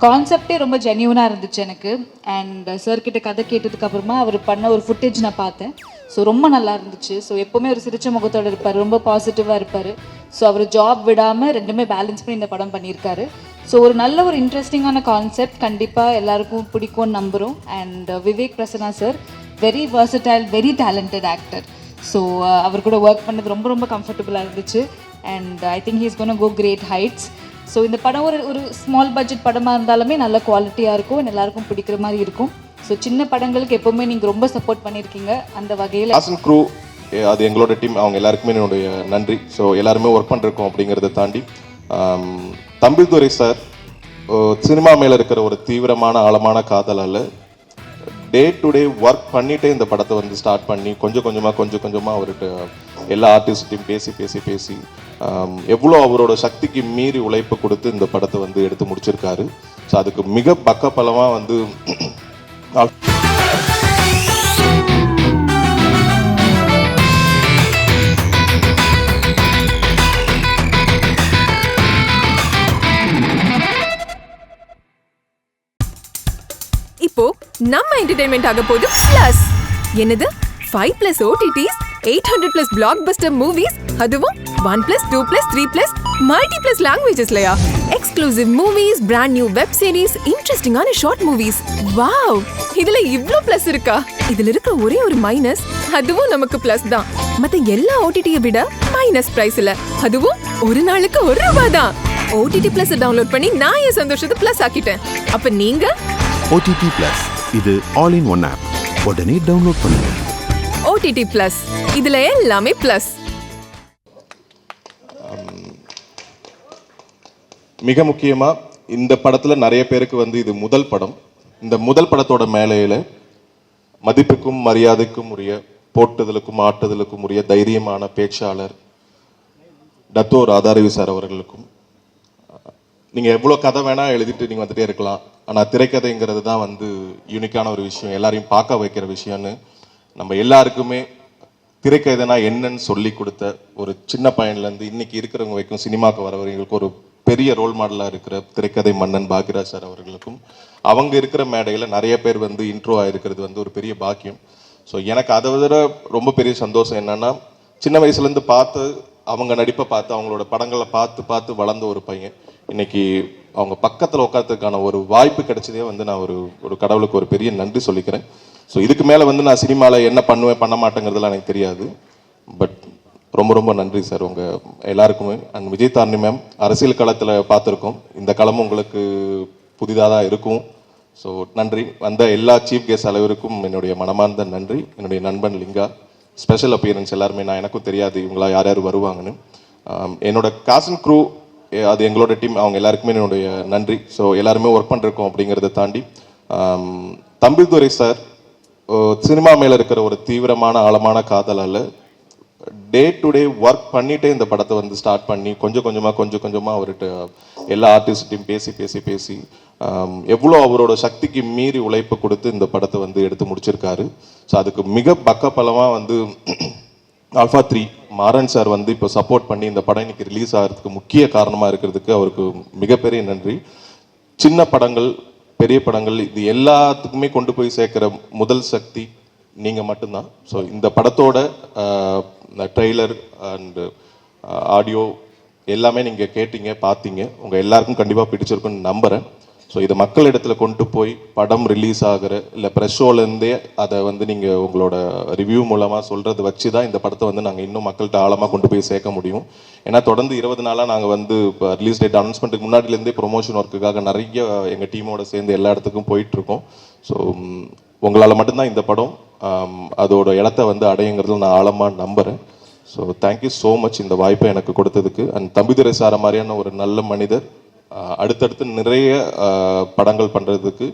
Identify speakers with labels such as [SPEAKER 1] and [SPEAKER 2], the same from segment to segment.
[SPEAKER 1] கான்செப்டே ரொம்ப ஜென்யூனாக இருந்துச்சு எனக்கு. அண்ட் சார்கிட்ட கதை கேட்டதுக்கப்புறமா அவர் பண்ண ஒரு ஃபுட்டேஜ் நான் பார்த்தேன். ஸோ ரொம்ப நல்லா இருந்துச்சு. ஸோ எப்போவுமே ஒரு சிரிச்ச முகத்தோடு இருப்பார், ரொம்ப பாசிட்டிவாக இருப்பார். ஸோ அவர் ஜாப் விடாமல் ரெண்டுமே பேலன்ஸ் பண்ணி இந்த படம் பண்ணியிருக்காரு. ஸோ ஒரு நல்ல ஒரு இன்ட்ரெஸ்டிங்கான கான்செப்ட், கண்டிப்பாக எல்லாருக்கும் பிடிக்கும்னு நம்புகிறோம். And Vivek Prasanna sir very versatile, very talented actor. So அவர் கூட ஒர்க் பண்ணது ரொம்ப ரொம்ப கம்ஃபர்டபுளாக இருந்துச்சு. And I think he is gonna go great heights. So இந்த படம் ஒரு ஸ்மால் பட்ஜெட் படமாக இருந்தாலுமே நல்ல குவாலிட்டியாக இருக்கும், எல்லாருக்கும் பிடிக்கிற மாதிரி இருக்கும். ஸோ சின்ன படங்களுக்கு எப்போவுமே நீங்கள் ரொம்ப சப்போர்ட் பண்ணியிருக்கீங்க. அந்த வகையில்
[SPEAKER 2] ஆசன் க்ரூ, அது எங்களோட டீம், அவங்க எல்லாருக்குமே என்னுடைய நன்றி. ஸோ எல்லாருமே ஒர்க் பண்ணிருக்கோம். அப்படிங்கிறத தாண்டி தம்பிதுரை சார் சினிமா மேலே இருக்கிற ஒரு தீவிரமான ஆழமான காதலால் டே டு டே ஒர்க் பண்ணிகிட்டே இந்த படத்தை வந்து ஸ்டார்ட் பண்ணி கொஞ்சம் கொஞ்சமாக அவர்கிட்ட எல்லா ஆர்டிஸ்ட்டையும் பேசி எவ்வளோ அவரோட சக்திக்கு மீறி உழைப்பு கொடுத்து இந்த படத்தை வந்து எடுத்து முடிச்சிருக்காரு. ஸோ அதுக்கு மிக பக்கபலமாக வந்து
[SPEAKER 3] இப்போ நம்ம என்டர்டெயின்மெண்ட் ஆக போகுது பிளஸ். என்னது 5+ OTTs, 800+ blockbuster movies, அதுவும் 1+, 2+, 3+, multi+ languagesலயா? Exclusive movies, brand new web series, இன்ட்ரெஸ்டிங்கான ஷார்ட் மூவிஸ். வாவ், இதுல இவ்ளோ பிளஸ் இருக்கா? இதுல இருக்க ஒரே ஒரு மைனஸ், அதுவும் நமக்கு பிளஸ் தான். மத்த எல்லா OTT-யை விட மைனஸ் பிரைஸ்ல, அதுவும் ஒரு நாளுக்கு ₹1 தான். OTT Plus டவுன்லோட் பண்ணி நான் என் சந்தோஷத்தை பிளஸ் ஆக்கிட்டேன். அப்ப நீங்க
[SPEAKER 4] OTT Plus, இது ஆல் இன் ஒன் ஆப். உடனே டவுன்லோட் பண்ணுங்க.
[SPEAKER 3] OTT Plus, இதுல எல்லாமே பிளஸ்.
[SPEAKER 2] மிக முக்கியமா இந்த படத்துல நிறைய பேருக்கு வந்து இது முதல் படம். இந்த முதல் படத்தோட மேலையில மதிப்புக்கும் மரியாதைக்கும் உரிய, போட்டுதலுக்கும் ஆட்டுதலுக்கும் உரிய தைரியமான பேச்சாளர் டத்தோ ராதாரவி சார் அவர்களுக்கும், நீங்க எவ்வளவு கதை வேணா எழுதிட்டு நீங்க வந்துட்டே இருக்கலாம், ஆனா திரைக்கதைங்கிறது தான் வந்து யூனிக்கான ஒரு விஷயம், எல்லாரையும் பார்க்க வைக்கிற விஷயம்னு நம்ம எல்லாருக்குமே திரைக்கதைனா என்னன்னு சொல்லி கொடுத்த ஒரு சின்ன பையன்லேருந்து இன்னைக்கு இருக்கிறவங்க வரைக்கும் சினிமாவுக்கு வரவங்களுக்கு ஒரு பெரிய ரோல் மாடலாக இருக்கிற திரைக்கதை மன்னன் பாக்யராஜ் சார் அவர்களுக்கும், அவங்க இருக்கிற மேடையில் நிறைய பேர் வந்து இன்ட்ரோ ஆகிருக்கிறது வந்து ஒரு பெரிய பாக்கியம். ஸோ எனக்கு அதை விட ரொம்ப பெரிய சந்தோஷம் என்னன்னா, சின்ன வயசுலேருந்து பார்த்து அவங்க நடிப்பை பார்த்து அவங்களோட படங்களை பார்த்து வளர்ந்த ஒரு பையன் இன்னைக்கு அவங்க பக்கத்தில் உட்காரத்துக்கான ஒரு வாய்ப்பு கிடைச்சதே வந்து நான் ஒரு கடவுளுக்கு ஒரு பெரிய நன்றி சொல்லிக்கிறேன். ஸோ இதுக்கு மேலே வந்து நான் சினிமாவில் என்ன பண்ணுவேன் பண்ண மாட்டேங்கிறதுலாம் எனக்கு தெரியாது. பட் ரொம்ப ரொம்ப நன்றி சார் உங்கள் எல்லாருக்குமே. அண்ட் விஜய் தாரணி மேம், அரசியல் களத்தில் பார்த்துருக்கோம், இந்த களமும் உங்களுக்கு புதிதாக தான் இருக்கும். ஸோ நன்றி. வந்த எல்லா சீஃப் கெஸ்ட் அனைவருக்கும் என்னுடைய மனமார்ந்த நன்றி. என்னுடைய நண்பன் லிங்கா, ஸ்பெஷல் அப்பியரன்ஸ் எல்லாருமே, நான் எனக்கும் தெரியாது இவங்களா யார் யார் வருவாங்கன்னு. என்னோட காசன் க்ரூ, அது எங்களோட டீம், அவங்க எல்லாருக்குமே என்னுடைய நன்றி. ஸோ எல்லாருமே ஒர்க் பண்ணிருக்கோம். அப்படிங்கிறத தாண்டி தம்பிதுரை சார் சினிமா மேலே இருக்கிற ஒரு தீவிரமான ஆழமான காதலால் டே டு டே ஒர்க் பண்ணிகிட்டே இந்த படத்தை வந்து ஸ்டார்ட் பண்ணி கொஞ்சம் கொஞ்சமாக அவர்கிட்ட எல்லா ஆர்டிஸ்ட்டையும் பேசி எவ்வளோ அவரோட சக்திக்கு மீறி உழைப்பு கொடுத்து இந்த படத்தை வந்து எடுத்து முடிச்சிருக்காரு. ஸோ அதுக்கு மிக பக்கபலமாக வந்து ஆல்ஃபா 3 மாறன் சார் வந்து இப்போ சப்போர்ட் பண்ணி இந்த படம் இன்னைக்கு ரிலீஸ் ஆகிறதுக்கு முக்கிய காரணமாக இருக்கிறதுக்கு அவருக்கு மிகப்பெரிய நன்றி. சின்ன படங்கள், பெரிய படங்கள், இது எல்லாத்துக்குமே கொண்டு போய் சேர்க்குற முதல் சக்தி நீங்கள் மட்டும்தான். ஸோ இந்த படத்தோட ட்ரெய்லர் அண்டு ஆடியோ எல்லாமே நீங்கள் கேட்டீங்க, பார்த்தீங்க, உங்கள் எல்லாருக்கும் கண்டிப்பாக பிடிச்சிருக்குன்னு நம்புகிறேன். ஸோ இதை மக்களிடத்தில் கொண்டு போய் படம் ரிலீஸ் ஆகிற இல்லை ப்ரெஸ் ஷோலேருந்தே அதை வந்து நீங்கள் உங்களோட ரிவ்யூ மூலமாக சொல்கிறது வச்சு தான் இந்த படத்தை வந்து நாங்கள் இன்னும் மக்கள்கிட்ட ஆழமாக கொண்டு போய் சேர்க்க முடியும். ஏன்னா தொடர்ந்து 20 நாளாக நாங்கள் வந்து இப்போ ரிலீஸ் டேட் அனௌன்ஸ்மெண்ட்டுக்கு முன்னாடிலேருந்தே ப்ரொமோஷன் ஒர்க்குக்காக நிறைய எங்கள் டீமோட சேர்ந்து எல்லா இடத்துக்கும் போயிட்டுருக்கோம். ஸோ உங்களால் மட்டும்தான் இந்த படம் அதோட இடத்த வந்து அடையுங்கிறதுல நான் ஆழமாக நம்புகிறேன். ஸோ தேங்க்யூ ஸோ மச் இந்த வாய்ப்பை எனக்கு கொடுத்ததுக்கு. அண்ட் தம்பிதுரை சார மாதிரியான ஒரு நல்ல மனிதர் அடுத்தடுத்து நிறைய படங்கள் பண்ணுறதுக்கு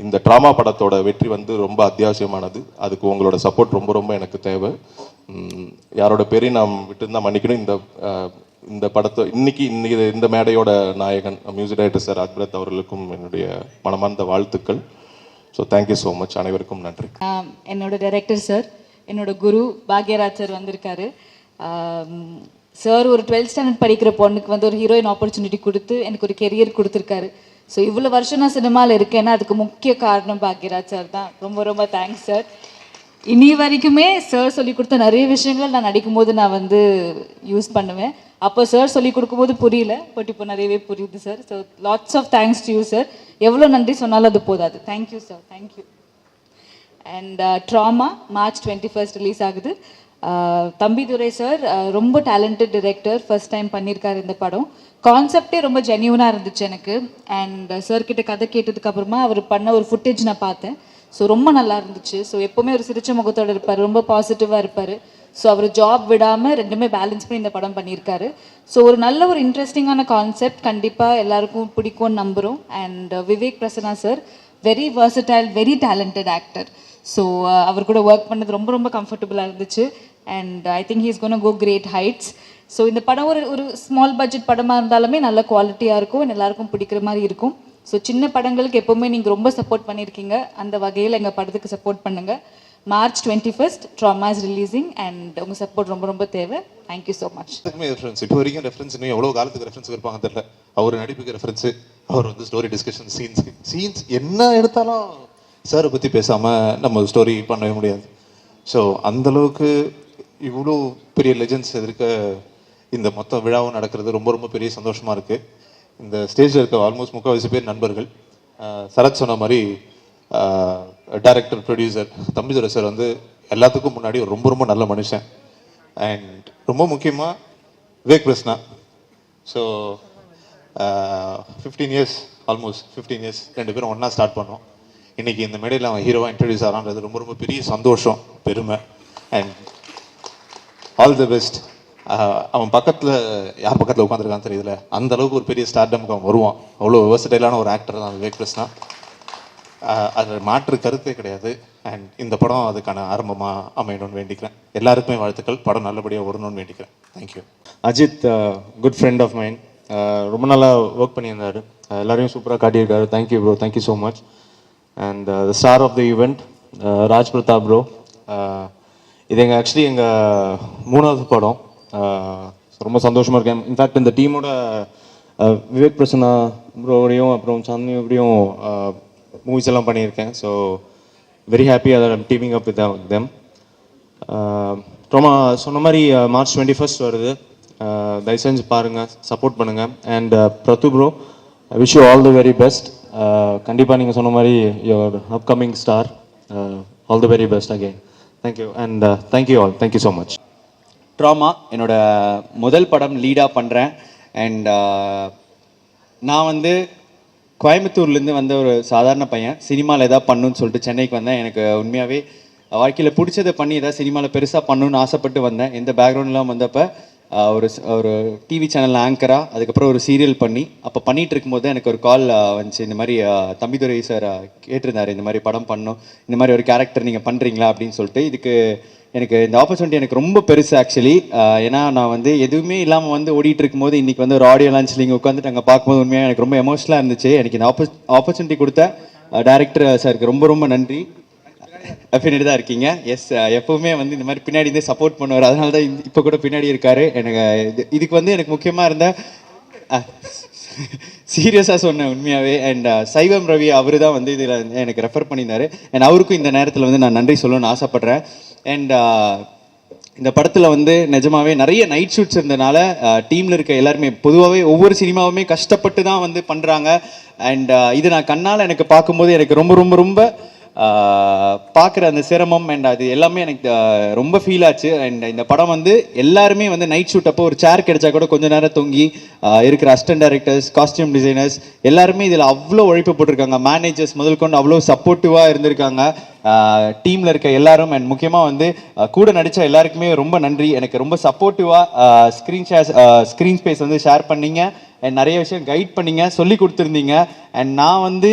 [SPEAKER 2] இந்த ட்ராமா படத்தோட வெற்றி வந்து ரொம்ப அத்தியாவசியமானது. அதுக்கு உங்களோட சப்போர்ட் ரொம்ப ரொம்ப எனக்கு தேவை. யாரோட பேரையும் நான் விட்டுருந்தா மன்னிக்கணும். இந்த படத்தை இன்னைக்கு இந்த மேடையோட நாயகன் மியூசிக் டைரக்டர் சார் அக்பரத் அவர்களுக்கும் என்னுடைய மனமார்ந்த வாழ்த்துக்கள். ஸோ தேங்க்யூ ஸோ மச், அனைவருக்கும் நன்றி.
[SPEAKER 1] என்னோட டைரக்டர் சார், என்னோட குரு பாக்யராஜ் சார் வந்திருக்காரு. சார் ஒரு 12th ஸ்டாண்டர்ட் படிக்கிற பொண்ணுக்கு வந்து ஒரு ஹீரோயின் ஆப்பர்ச்சுனிட்டி கொடுத்து எனக்கு ஒரு கெரியர் கொடுத்துருக்காரு. ஸோ இவ்வளோ வருஷம் நான் சினிமாவில் இருக்கேன்னா அதுக்கு முக்கிய காரணம் பாக்யராஜ் சார் தான். ரொம்ப ரொம்ப தேங்க்ஸ் சார். இனி வரைக்குமே சார் சொல்லி கொடுத்த நிறைய விஷயங்கள் நான் நடிக்கும்போது நான் வந்து யூஸ் பண்ணுவேன். அப்போ சார் சொல்லி கொடுக்கும்போது புரியல, பட் இப்போ நிறையவே புரியுது sir. So lots of thanks to you sir. எவ்வளோ நன்றி சொன்னாலும் அது போதாது. Thank you sir, thank you. And drama March 21 release ஆகுது. தம்பிதுரை சார் ரொம்ப டேலண்டட் டிரெக்டர், ஃபர்ஸ்ட் டைம் பண்ணியிருக்காரு இந்த படம். கான்செப்டே ரொம்ப ஜென்யூனாக இருந்துச்சு எனக்கு. அண்ட் சார் கிட்ட கதை கேட்டதுக்கு அப்புறமா அவர் பண்ண ஒரு ஃபுட்டேஜ் நான் பார்த்தேன். ஸோ ரொம்ப நல்லா இருந்துச்சு. ஸோ எப்போவுமே ஒரு சிரிச்ச முகத்தோடு இருப்பார், ரொம்ப பாசிட்டிவாக இருப்பார். ஸோ அவர் ஜாப் விடாமல் ரெண்டுமே பேலன்ஸ் பண்ணி இந்த படம் பண்ணியிருக்காரு. ஸோ ஒரு நல்ல ஒரு இன்ட்ரெஸ்டிங்கான கான்செப்ட், கண்டிப்பாக எல்லாருக்கும் பிடிக்கும்னு நம்புகிறோம். And Vivek Prasanna sir very versatile, very talented actor. So அவர் கூட ஒர்க் பண்ணது ரொம்ப ரொம்ப கம்ஃபர்டபுளாக இருந்துச்சு. And I think he's gonna go great heights. So இந்த படம் ஒரு ஸ்மால் பட்ஜெட் படமாக இருந்தாலுமே நல்ல குவாலிட்டியாக இருக்கும், எல்லாருக்கும் பிடிக்கிற மாதிரி இருக்கும். ஸோ சின்ன படங்களுக்கு எப்போவுமே நீங்கள் ரொம்ப சப்போர்ட் பண்ணியிருக்கீங்க, அந்த வகையில் எங்கள் படத்துக்கு சப்போர்ட் பண்ணுங்கள். March 21 drama is releasing and உங்கள் சப்போர்ட் ரொம்ப ரொம்ப தேவை. Thank you so much.
[SPEAKER 5] ரெஃபரன்ஸ் இப்போ வரைக்கும் ரெஃபரன்ஸ் இன்னும் எவ்வளோ காலத்துக்கு ரெஃபரன்ஸ் இருப்பாங்க தெரியல. அவர் நடிப்புக்கு ரெஃபரன்ஸு, அவர் வந்து ஸ்டோரி டிஸ்கஷன், சீன்ஸ் என்ன எடுத்தாலும் சாரை பற்றி பேசாமல் நம்ம ஸ்டோரி பண்ணவே முடியாது. ஸோ அந்தளவுக்கு இவ்வளோ பெரிய லெஜெண்ட்ஸ் எதிர்க்க இந்த மொத்த விழாவும் நடக்கிறது ரொம்ப ரொம்ப பெரிய சந்தோஷமாக இருக்குது. இந்த ஸ்டேஜில் இருக்க ஆல்மோஸ்ட் 3/4 பேர் நண்பர்கள். சரத் சொன்ன மாதிரி டைரக்டர், ப்ரொடியூசர் தம்பிதுரை சார் வந்து எல்லாத்துக்கும் முன்னாடி ஒரு ரொம்ப ரொம்ப நல்ல மனுஷன். அண்ட் ரொம்ப முக்கியமாக Vivek Prasanna. So 15 years, almost 15 years ரெண்டு பேரும் ஒன்றா ஸ்டார்ட் பண்ணோம். இன்றைக்கி இந்த மேடையில் அவன் ஹீரோவாக இன்ட்ரடியூஸ் ஆகிறான்றது ரொம்ப ரொம்ப பெரிய சந்தோஷம், பெருமை. And all the best. அவன் பக்கத்தில் யார் பக்கத்தில் உட்காந்துருக்கான்னு தெரியல, அந்த அளவுக்கு ஒரு பெரிய ஸ்டார்டம்க்கு அவன் வருவான். அவ்வளோ வெர்சடைலான ஒரு ஆக்டர் தான் விவேக் பிரசன்னா. அதில் மாற்று கருத்தே கிடையாது. அண்ட் இந்த படம் அதுக்கான ஆரம்பமாக அமையணும்னு வேண்டிக்கிறேன். எல்லாருக்குமே வாழ்த்துக்கள். படம் நல்லபடியாக வரணும்னு வேண்டிக்கிறேன். Thank you.
[SPEAKER 6] Ajith good friend of mind, ரொம்ப நல்லா ஒர்க் பண்ணியிருந்தார். எல்லாரையும் சூப்பராக காட்டியிருக்காரு. Thank you bro, thank you so much. And the star of the event Raj Pratap bro. இது ஆக்சுவலி எங்கள் 3வது படம். ரொம்ப சந்தோஷமாக இருக்கேன். இன்ஃபேக்ட் இந்த டீமோட விவேக் பிரசன்னா ப்ரோடையும் அப்புறம் சாந்தினியோடையும் மூவிஸ் எல்லாம் பண்ணியிருக்கேன். So very happy that I'm teaming up with them. ரொம்ப சொன்ன மாதிரி மார்ச் 21 வருது. தயவு செஞ்சு பாருங்கள், சப்போர்ட் பண்ணுங்கள். And Prathu bro, I wish you all the very best. கண்டிப்பாக நீங்கள் சொன்ன மாதிரி your upcoming star. All the very best again. Thank you. And thank you all. Thank you so much.
[SPEAKER 7] Drama என்னோட முதல் படம் லீடாக பண்ணுறேன். அண்ட் நான் வந்து கோயம்புத்தூர்லேருந்து வந்த ஒரு சாதாரண பையன். சினிமாவில் எதாவது பண்ணணுன்னு சொல்லிட்டு சென்னைக்கு வந்தேன். எனக்கு உண்மையாகவே வாழ்க்கையில் பிடிச்சதை பண்ணி எதாவது சினிமாவில் பெருசாக பண்ணணுன்னு ஆசைப்பட்டு வந்தேன். எந்த பேக்ரவுண்ட்லாம் வந்தப்போ ஒரு டிவி சேனல் ஆங்கராக, அதுக்கப்புறம் ஒரு சீரியல் பண்ணி, அப்போ பண்ணிகிட்டு இருக்கும்போது எனக்கு ஒரு கால் வந்துச்சு. இந்த மாதிரி தம்பிதுரை சார் கேட்டிருந்தார், இந்த மாதிரி படம் பண்ணணும், இந்த மாதிரி ஒரு கேரக்டர் நீங்கள் பண்ணுறீங்களா அப்படின்னு சொல்லிட்டு. இதுக்கு எனக்கு இந்த ஆப்பர்ச்சுனிட்டி எனக்கு ரொம்ப பெருசு ஆக்சுவலி. ஏன்னா நான் வந்து எதுவுமே இல்லாமல் வந்து ஓடிட்டு இருக்கும்போது இன்றைக்கி வந்து ஒரு ஆடியோ லான்ச்சில் இங்கே உட்காந்துட்டு அங்கே பார்க்கும்போது உண்மையாக எனக்கு ரொம்ப எமோஷனலாக இருந்துச்சு. எனக்கு இந்த ஆப்பர்ச்சுனிட்டி கொடுத்த டைரக்டர் சாருக்கு ரொம்ப ரொம்ப நன்றி. பின்னாடி தான் இருக்கீங்க. எஸ், எப்போவுமே வந்து இந்த மாதிரி பின்னாடி இருந்தே சப்போர்ட் பண்ணுவார். அதனால தான் இப்போ கூட பின்னாடி இருக்கார். எனக்கு இதுக்கு வந்து எனக்கு முக்கியமாக இருந்த சீரியஸாக சொன்னேன் உண்மையாகவே. அண்ட் சைவம் ரவி அவர் தான் வந்து இதில் எனக்கு ரெஃபர் பண்ணியிருந்தார். அண்ட் அவருக்கும் இந்த நேரத்தில் வந்து நான் நன்றி சொல்லணும்னு ஆசைப்பட்றேன். அண்ட் இந்த படத்தில் வந்து நிஜமாவே நிறைய நைட் ஷூட்ஸ் இருந்தனால டீமில் இருக்க எல்லாருமே பொதுவாகவே ஒவ்வொரு சினிமாவுமே கஷ்டப்பட்டு தான் வந்து பண்ணுறாங்க. அண்ட் இது நான் கண்ணால் எனக்கு பார்க்கும்போது எனக்கு ரொம்ப ரொம்ப ரொம்ப பார்க்குற அந்த சிரமம் அண்ட் அது எல்லாமே எனக்கு ரொம்ப ஃபீல் ஆச்சு. அண்ட் இந்த படம் வந்து எல்லாருமே வந்து நைட் ஷூட் அப்போ ஒரு சேர் கிடைச்சா கூட கொஞ்சம் நேரம் தொங்கி இருக்கிற அசிஸ்டன்ட் டைரக்டர்ஸ், காஸ்டியூம் டிசைனர்ஸ் எல்லாருமே இதில் அவ்வளோ உழைப்பு போட்டிருக்காங்க. மேனேஜர்ஸ் முதல் கொண்டு அவ்வளோ சப்போர்ட்டிவாக இருந்திருக்காங்க டீமில் இருக்க எல்லாரும். அண்ட் முக்கியமாக வந்து கூட நடித்த எல்லாருக்குமே ரொம்ப நன்றி. எனக்கு ரொம்ப சப்போர்ட்டிவாக ஸ்க்ரீன் ஸ்பேஸ் வந்து ஷேர் பண்ணிங்க அண்ட் நிறைய விஷயம் கைட் பண்ணிங்க, சொல்லி கொடுத்துருந்தீங்க. அண்ட் நான் வந்து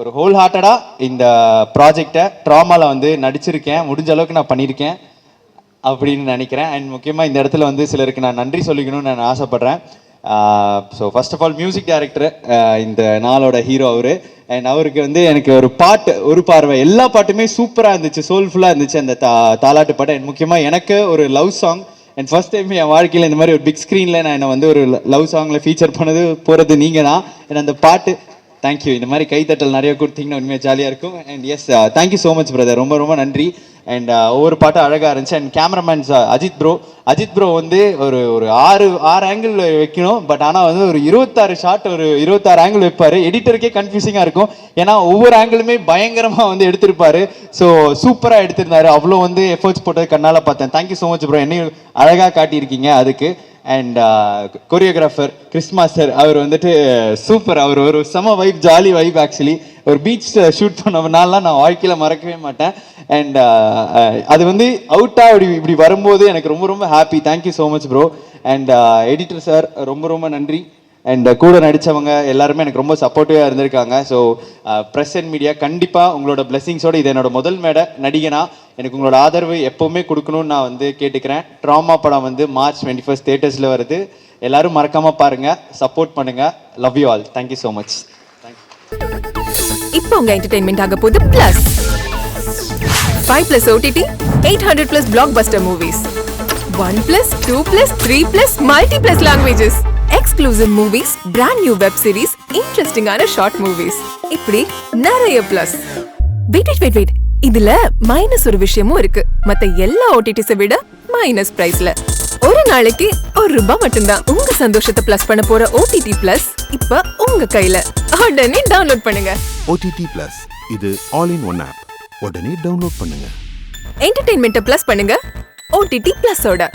[SPEAKER 7] ஒரு ஹோல் ஹார்ட்டடாக இந்த ப்ராஜெக்டை ட்ராமாவில் வந்து நடிச்சிருக்கேன். முடிஞ்ச அளவுக்கு நான் பண்ணியிருக்கேன் அப்படின்னு நினைக்கிறேன். அண்ட் முக்கியமாக இந்த இடத்துல வந்து சிலருக்கு நான் நன்றி சொல்லிக்கணும்னு நான் ஆசைப்பட்றேன். So first of all music director, இந்த நாளோட ஹீரோ அவர். அண்ட் அவருக்கு வந்து எனக்கு ஒரு பாட்டு, ஒரு பார்வை, எல்லா பாட்டுமே சூப்பராக இருந்துச்சு, சோல்ஃபுல்லாக இருந்துச்சு அந்த தாலாட்டு பாட்டு. அண்ட் முக்கியமாக எனக்கு ஒரு love song. And first time என் வாழ்க்கையில் இந்த மாதிரி ஒரு பிக் ஸ்க்ரீனில் நான் என்னை வந்து ஒரு லவ் சாங்கில் ஃபீச்சர் பண்ணது போகிறது நீங்கள் தான். அண்ட் அந்த பாட்டு தேங்க்யூ. இந்த மாதிரி கைத்தட்டல் நிறைய கொடுத்தீங்கன்னா உண்மையாக ஜாலியாக இருக்கும். And yes thank you so much brother, ரொம்ப ரொம்ப நன்றி. அண்ட் ஒவ்வொரு பாட்டும் அழகாக இருந்துச்சு. அண்ட் கேமராமேன்ஸ் அஜித் ப்ரோ வந்து ஒரு ஆறு ஆங்கிள் வைக்கணும், பட் ஆனால் வந்து ஒரு 26 ஷாட், ஒரு 26 ஆங்கிள் வைப்பார். எடிட்டருக்கே கன்ஃபியூசிங்காக இருக்கும், ஏன்னா ஒவ்வொரு ஆங்கிளுமே பயங்கரமாக வந்து எடுத்திருப்பாரு. ஸோ சூப்பராக எடுத்திருந்தாரு. அவ்வளோ வந்து எஃபர்ட்ஸ் போட்டது கண்ணால் பார்த்தேன். தேங்க்யூ ஸோ மச் ப்ரோ, என்னையும் அழகாக காட்டியிருக்கீங்க அதுக்கு. அண்ட் கொரியோகிராஃபர் கிறிஸ் மாஸ்டர், அவர் வந்துட்டு சூப்பர், அவர் ஒரு செம வைப், ஜாலி வைப். ஆக்சுவலி ஒரு பீச் ஷூட் பண்ணனாலாம் நான் வாழ்க்கையில் மறக்கவே மாட்டேன். அண்ட் அது வந்து அவுட்டாக இப்படி வரும்போது எனக்கு ரொம்ப ரொம்ப happy. Thank you so much bro. And editor sir ரொம்ப ரொம்ப நன்றி. அண்ட் கூட நடித்தவங்க எல்லாருமே எனக்கு ரொம்ப சப்போர்ட்டிவாக இருந்திருக்காங்க. ஸோ ப்ரெஸ் அண்ட் மீடியா, கண்டிப்பாக உங்களோட பிளெஸிங்ஸோடு இது என்னோட முதல் மேடை நடிகனா. எனக்கு உங்களோட ஆதரவு எப்போவுமே கொடுக்கணும்னு நான் வந்து கேட்டுக்கிறேன். ட்ராமா படம் வந்து March 21 தியேட்டர்ஸில் வருது. எல்லாரும் மறக்காமல் பாருங்கள், சப்போர்ட் பண்ணுங்கள். Love you all. Thank you so much.
[SPEAKER 3] இப்போ உங்க என்டர்டெயின்மெண்ட் ஆக போகுது plus 5+ OTT 800+ blockbuster movies 1+, 2+, 3+ multi+ languages exclusive movies brand new web series interesting ஆன short movies இப்படி நிறைய பிளஸ். வெயிட் இதுல மைனஸ் ஒரு விஷயமும் இருக்கு. மத்த எல்லா OTTs விட மைனஸ் பிரைஸ்ல ஒரு நாளைக்கு ₹1 மட்டும்தான். உங்க சந்தோஷத்தை பிளஸ் பண்ண போற OTT பிளஸ் இப்ப உங்க கையில. உடனே டவுன்லோட் பண்ணுங்க.
[SPEAKER 4] OTT Plus இது ஆல் இன் ஒன் ஆப். உடனே டவுன்லோட் பண்ணுங்க.
[SPEAKER 3] என்டர்டெயின்மெண்ட்டை பிளஸ் பண்ணுங்க OTT பிளஸோட.